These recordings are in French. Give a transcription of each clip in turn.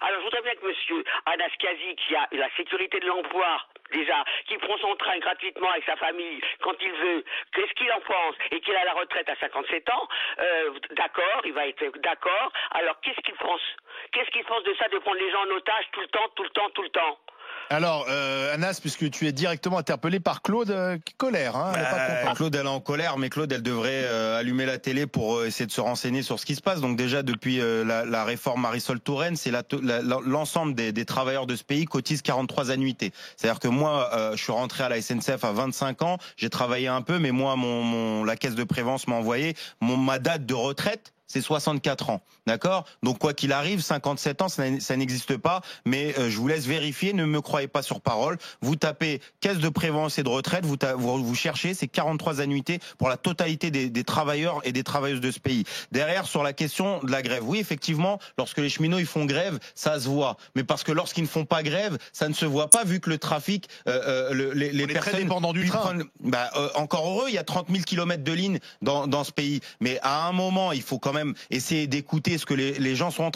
Alors, je voudrais bien que monsieur Anastasie, qui a la sécurité de l'emploi, déjà, qui prend son train gratuitement avec sa famille quand il veut, qu'est-ce qu'il en pense, et qu'il a la retraite à 57 ans, d'accord, il va être d'accord. Alors, qu'est-ce qu'il pense? Qu'est-ce qu'il pense de ça, de prendre les gens en otage tout le temps, tout le temps, tout le temps? Alors, Anas, puisque tu es directement interpellé par Claude, colère, hein, elle est pas contente. Claude, elle est en colère, mais Claude, elle devrait allumer la télé pour essayer de se renseigner sur ce qui se passe. Donc déjà, depuis la réforme Marisol Touraine, c'est l'ensemble des travailleurs de ce pays cotisent 43 annuités. C'est-à-dire que moi, je suis rentré à la SNCF à 25 ans, j'ai travaillé un peu, mais moi, la caisse de prévence m'a envoyé ma date de retraite. C'est 64 ans, d'accord? Donc quoi qu'il arrive, 57 ans, ça n'existe pas, mais je vous laisse vérifier, ne me croyez pas sur parole. Vous tapez caisse de prévoyance et de retraite, vous cherchez, c'est 43 annuités pour la totalité des travailleurs et des travailleuses de ce pays. Derrière, sur la question de la grève, oui, effectivement, lorsque les cheminots ils font grève, ça se voit, mais parce que lorsqu'ils ne font pas grève, ça ne se voit pas vu que le trafic, les personnes très dépendants du train. Encore heureux, il y a 30 000 kilomètres de lignes dans ce pays, mais à un moment, il faut quand même essayer d'écouter ce que les gens sont en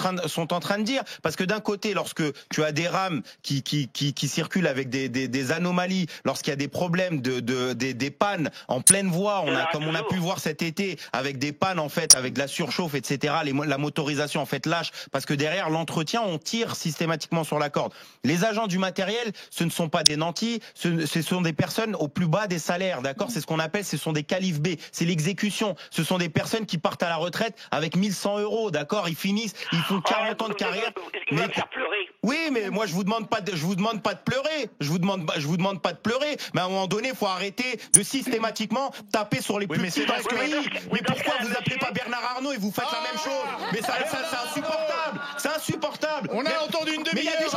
train de dire, parce que d'un côté, lorsque tu as des rames qui circulent avec des anomalies, lorsqu'il y a des problèmes des pannes en pleine voie, comme on a pu le voir cet été avec des pannes en fait, avec de la surchauffe, etc. La motorisation en fait lâche, parce que derrière l'entretien, on tire systématiquement sur la corde. Les agents du matériel, ce ne sont pas des nantis, ce sont des personnes au plus bas des salaires, d'accord? C'est ce qu'on appelle, ce sont des qualifs B, c'est l'exécution. Ce sont des personnes qui partent à la retraite avec 1100 €, d'accord? Ils finissent, ils font 40 ans de carrière. Il va me faire pleurer. Oui, mais moi je vous demande pas de pleurer. Je vous demande pas de pleurer. Mais à un moment donné, il faut arrêter de systématiquement taper sur les plus petits dans ce pays. Mais pourquoi vous appelez pas Bernard Arnault et vous faites la même chose? Mais ça c'est insupportable. C'est insupportable. On a entendu une demi-heure. Mais il y a des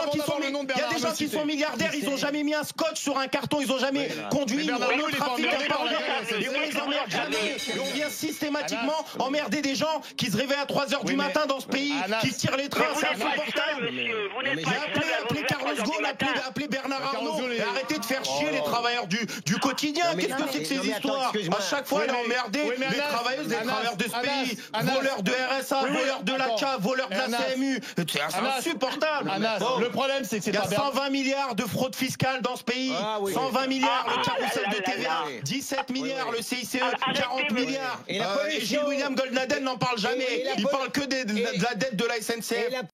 gens qui sont milliardaires, ils ont jamais mis un scotch sur un carton, ils ont jamais conduit une Renault trafic. Et on les emmerde jamais. Et on vient systématiquement emmerder des gens qui se réveillent à 3 heures du matin dans ce pays, qui tirent les trains, c'est insupportable. Appelez Carlos Ghosn, appelez Bernard Arnault et arrêtez de faire chier les travailleurs du quotidien. Qu'est-ce que c'est que ces histoires? À chaque fois, elle a emmerdé les travailleuses, les travailleurs de ce pays, voleurs de RSA, voleurs de l'ACA, voleurs de la CMU. C'est insupportable. Le problème, c'est que c'est il y a 120 milliards de fraude fiscale dans ce pays. 120 milliards le carrousel de TVA, 17 milliards le CICE, 40 milliards. Et Gilles William Goldnadel n'en parle jamais. Il parle que de la dette de la SNCF.